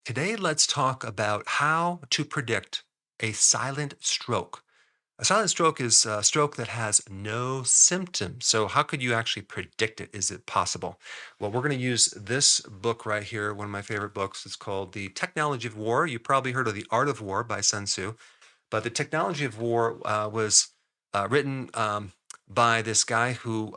Today, let's talk about how to predict a silent stroke. A silent stroke is a stroke that has no symptoms. So, how could you actually predict it? Is it possible? Well, we're going to use this book right here, one of my favorite books. It's called The Technology of War. You probably heard of The Art of War by Sun Tzu, but The Technology of War was written by this guy who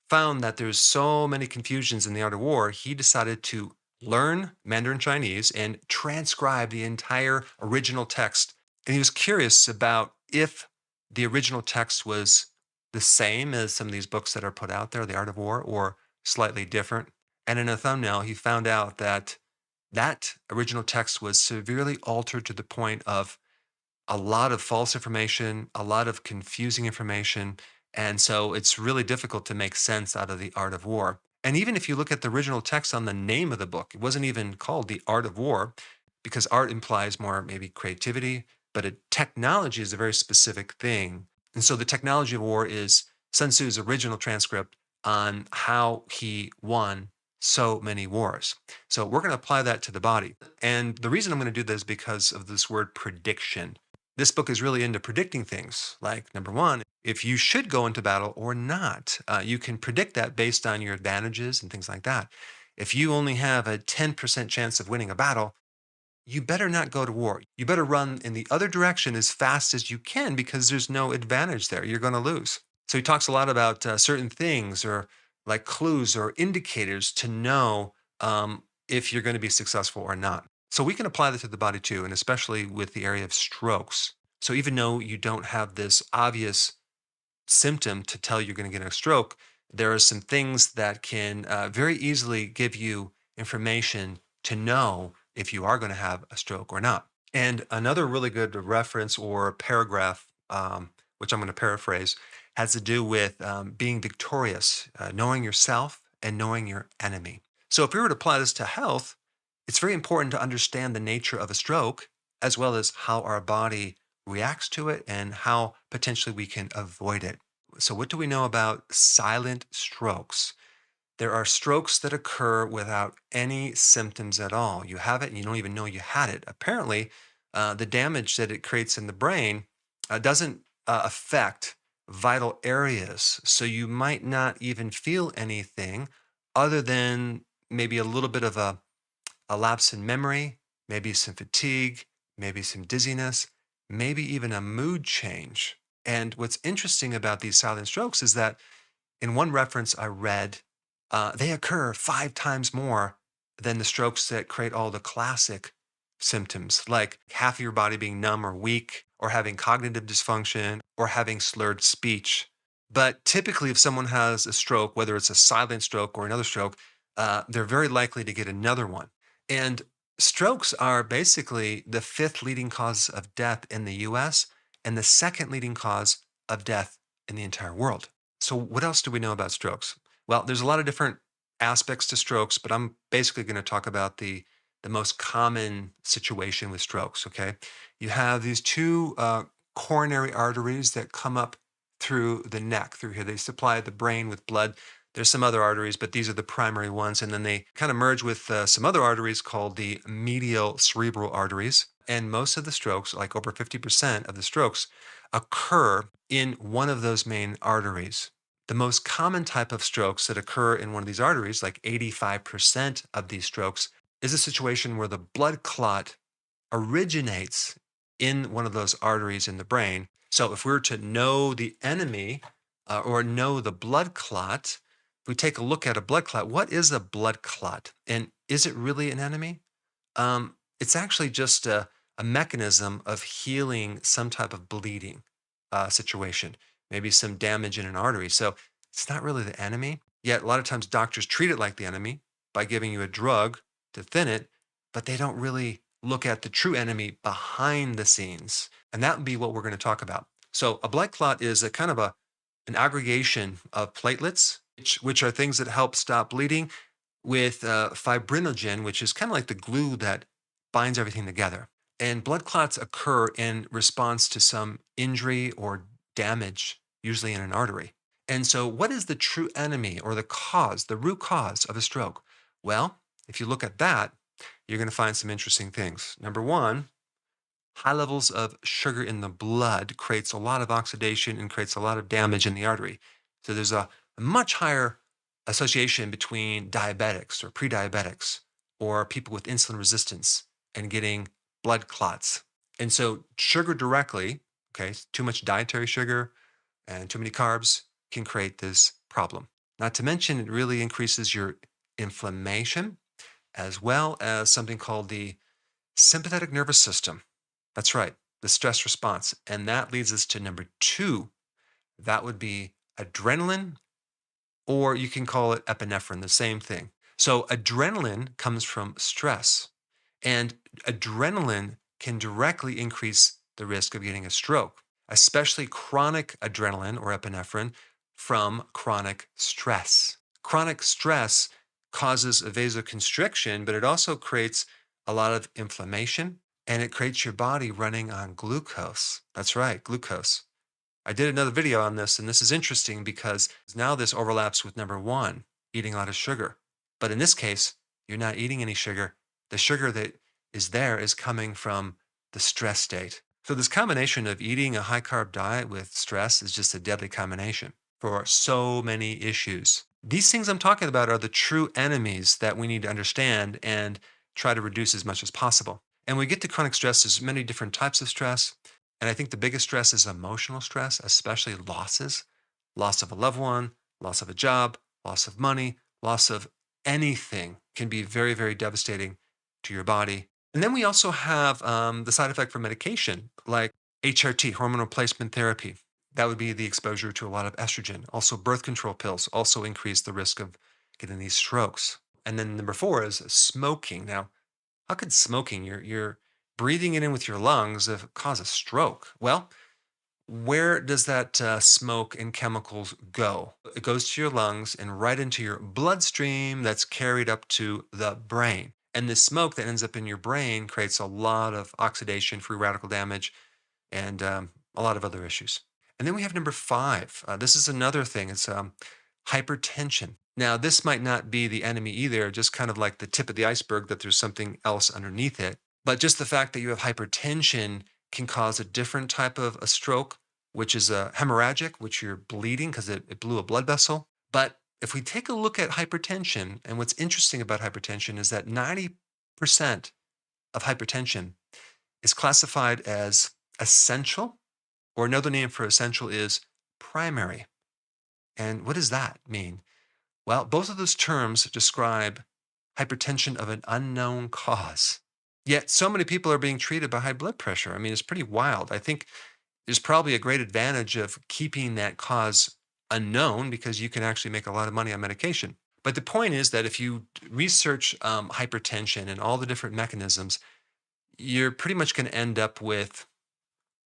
found that there's so many confusions in the art of war, he decided to learn Mandarin Chinese and transcribe the entire original text. And he was curious about if the original text was the same as some of these books that are put out there, The Art of War, or slightly different. And in a thumbnail, he found out that that original text was severely altered to the point of a lot of false information, a lot of confusing information. And so it's really difficult to make sense out of the art of war. And even if you look at the original text on the name of the book, it wasn't even called The Art of War because art implies more maybe creativity, but technology is a very specific thing. And so the technology of war is Sun Tzu's original transcript on how he won so many wars. So we're going to apply that to the body. And the reason I'm going to do this is because of this word prediction. This book is really into predicting things like number one, if you should go into battle or not. You can predict that based on your advantages and things like that. If you only have a 10% chance of winning a battle, you better not go to war. You better run in the other direction as fast as you can because there's no advantage there. You're going to lose. So he talks a lot about certain things or like clues or indicators to know if you're going to be successful or not. So we can apply that to the body too, and especially with the area of strokes. So even though you don't have this obvious symptom to tell you're going to get a stroke, there are some things that can very easily give you information to know if you are going to have a stroke or not. And another really good reference or paragraph, which I'm going to paraphrase, has to do with being victorious, knowing yourself and knowing your enemy. So if we were to apply this to health, it's very important to understand the nature of a stroke as well as how our body reacts to it and how potentially we can avoid it. So, what do we know about silent strokes? There are strokes that occur without any symptoms at all. You have it and you don't even know you had it. Apparently, the damage that it creates in the brain doesn't affect vital areas. So, you might not even feel anything other than maybe a little bit of a lapse in memory, maybe some fatigue, maybe some dizziness, maybe even a mood change. And what's interesting about these silent strokes is that in one reference I read, they occur 5 times more than the strokes that create all the classic symptoms, like half of your body being numb or weak, or having cognitive dysfunction, or having slurred speech. But typically, if someone has a stroke, whether it's a silent stroke or another stroke, they're very likely to get another one. And strokes are basically the fifth leading cause of death in the US and the second leading cause of death in the entire world. So, what else do we know about strokes? Well, there's a lot of different aspects to strokes, but I'm basically going to talk about the most common situation with strokes. Okay, you have these two coronary arteries that come up through the neck through here. They supply the brain with blood. There's some other arteries, but these are the primary ones. And then they kind of merge with some other arteries called the medial cerebral arteries. And most of the strokes, like over 50% of the strokes, occur in one of those main arteries. The most common type of strokes that occur in one of these arteries, like 85% of these strokes, is a situation where the blood clot originates in one of those arteries in the brain. So if we were to know the enemy or know the blood clot, if we take a look at a blood clot, what is a blood clot? And is it really an enemy? It's actually just a mechanism of healing some type of bleeding situation, maybe some damage in an artery. So it's not really the enemy. Yet a lot of times doctors treat it like the enemy by giving you a drug to thin it, but they don't really look at the true enemy behind the scenes. And that would be what we're going to talk about. So a blood clot is a kind of an aggregation of platelets, which are things that help stop bleeding, with fibrinogen, which is kind of like the glue that binds everything together. And blood clots occur in response to some injury or damage, usually in an artery. And so, what is the true enemy or the cause, the root cause of a stroke? Well, if you look at that, you're going to find some interesting things. Number one, high levels of sugar in the blood creates a lot of oxidation and creates a lot of damage in the artery. So there's a much higher association between diabetics or pre-diabetics or people with insulin resistance and getting blood clots. And so sugar directly, okay, too much dietary sugar and too many carbs can create this problem. Not to mention, it really increases your inflammation as well as something called the sympathetic nervous system. That's right, the stress response. And that leads us to number two. That would be adrenaline, or you can call it epinephrine, the same thing. So, adrenaline comes from stress, and adrenaline can directly increase the risk of getting a stroke, especially chronic adrenaline or epinephrine from chronic stress. Chronic stress causes a vasoconstriction, but it also creates a lot of inflammation and it creates your body running on glucose. That's right, glucose. I did another video on this, and this is interesting because now this overlaps with number one, eating a lot of sugar. But in this case, you're not eating any sugar. The sugar that is there is coming from the stress state. So, this combination of eating a high carb diet with stress is just a deadly combination for so many issues. These things I'm talking about are the true enemies that we need to understand and try to reduce as much as possible. And when we get to chronic stress, there's many different types of stress. And I think the biggest stress is emotional stress, especially losses, loss of a loved one, loss of a job, loss of money, loss of anything can be very, very devastating to your body. And then we also have the side effect from medication, like HRT, hormone replacement therapy. That would be the exposure to a lot of estrogen. Also, birth control pills also increase the risk of getting these strokes. And then number four is smoking. Now, how could smoking, you're breathing it in with your lungs, cause a stroke? Well, where does that smoke and chemicals go? It goes to your lungs and right into your bloodstream that's carried up to the brain. And the smoke that ends up in your brain creates a lot of oxidation, free radical damage, and a lot of other issues. And then we have number five. This is another thing. It's hypertension. Now, this might not be the enemy either, just kind of like the tip of the iceberg that there's something else underneath it. But just the fact that you have hypertension can cause a different type of a stroke, which is a hemorrhagic, which you're bleeding because it blew a blood vessel. But if we take a look at hypertension, and what's interesting about hypertension is that 90% of hypertension is classified as essential, or another name for essential is primary. And what does that mean? Well, both of those terms describe hypertension of an unknown cause. Yet so many people are being treated by high blood pressure. I mean, it's pretty wild. I think there's probably a great advantage of keeping that cause unknown because you can actually make a lot of money on medication. But the point is that if you research hypertension and all the different mechanisms, you're pretty much going to end up with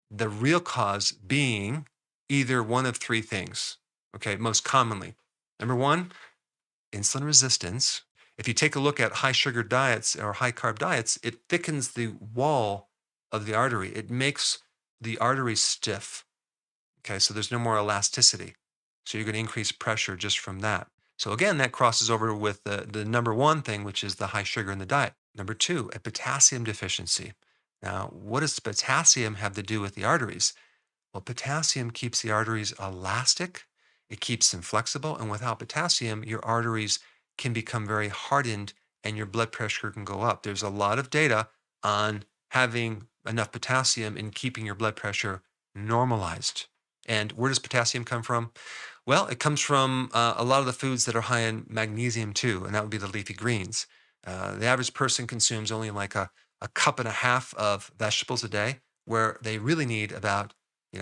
the real cause being either one of three things. Okay, most commonly. Number one, insulin resistance. If you take a look at high sugar diets or high carb diets, it thickens the wall of the artery. It makes the artery stiff. Okay, so there's no more elasticity. So you're going to increase pressure just from that. So again, that crosses over with the number one thing, which is the high sugar in the diet. Number two, a potassium deficiency. Now, what does potassium have to do with the arteries? Well, potassium keeps the arteries elastic, it keeps them flexible, and without potassium, your arteries can become very hardened and your blood pressure can go up. There's a lot of data on having enough potassium in keeping your blood pressure normalized. And where does potassium come from? Well, it comes from a lot of the foods that are high in magnesium too, and that would be the leafy greens. The average person consumes only like a cup and a half of vegetables a day, where they really need about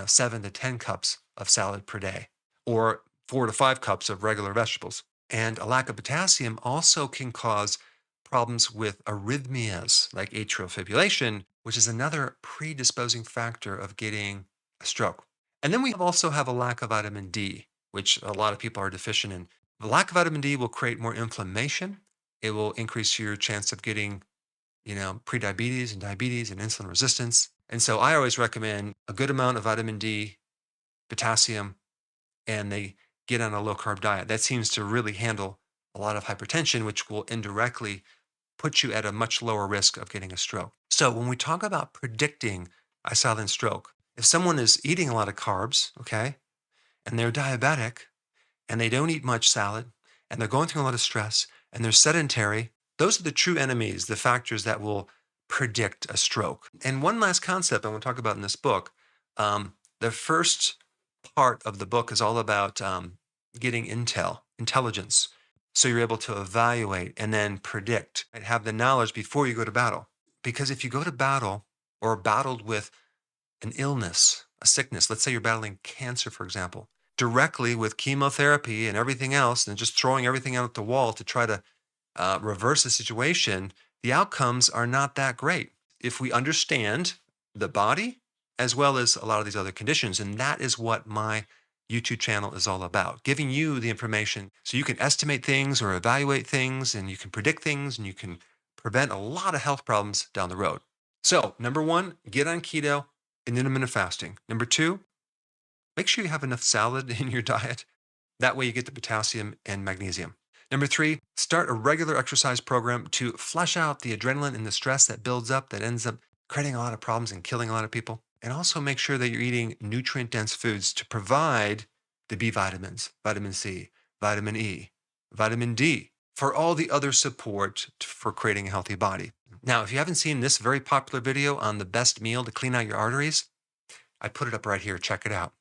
7 to 10 cups of salad per day, or 4 to 5 cups of regular vegetables. And a lack of potassium also can cause problems with arrhythmias like atrial fibrillation, which is another predisposing factor of getting a stroke. And then we also have a lack of vitamin D, which a lot of people are deficient in. The lack of vitamin D will create more inflammation. It will increase your chance of getting prediabetes and diabetes and insulin resistance. And so I always recommend a good amount of vitamin D, potassium, and they get on a low carb diet. That seems to really handle a lot of hypertension, which will indirectly puts you at a much lower risk of getting a stroke. So when we talk about predicting a silent stroke, if someone is eating a lot of carbs, okay, and they're diabetic and they don't eat much salad and they're going through a lot of stress and they're sedentary, those are the true enemies, the factors that will predict a stroke. And one last concept I want to talk about in this book, the first part of the book is all about getting intelligence. So you're able to evaluate and then predict and have the knowledge before you go to battle. Because if you go to battle or battled with an illness, a sickness, let's say you're battling cancer, for example, directly with chemotherapy and everything else, and just throwing everything out the wall to try to reverse the situation, the outcomes are not that great. If we understand the body as well as a lot of these other conditions, and that is what my YouTube channel is all about, giving you the information so you can estimate things or evaluate things and you can predict things and you can prevent a lot of health problems down the road. So, number one, get on keto and intermittent fasting. Number two, make sure you have enough salad in your diet. That way you get the potassium and magnesium. Number three, start a regular exercise program to flush out the adrenaline and the stress that builds up that ends up creating a lot of problems and killing a lot of people. And also make sure that you're eating nutrient dense foods to provide the B vitamins, vitamin C, vitamin E, vitamin D, for all the other support for creating a healthy body. Now, if you haven't seen this very popular video on the best meal to clean out your arteries, I put it up right here. Check it out.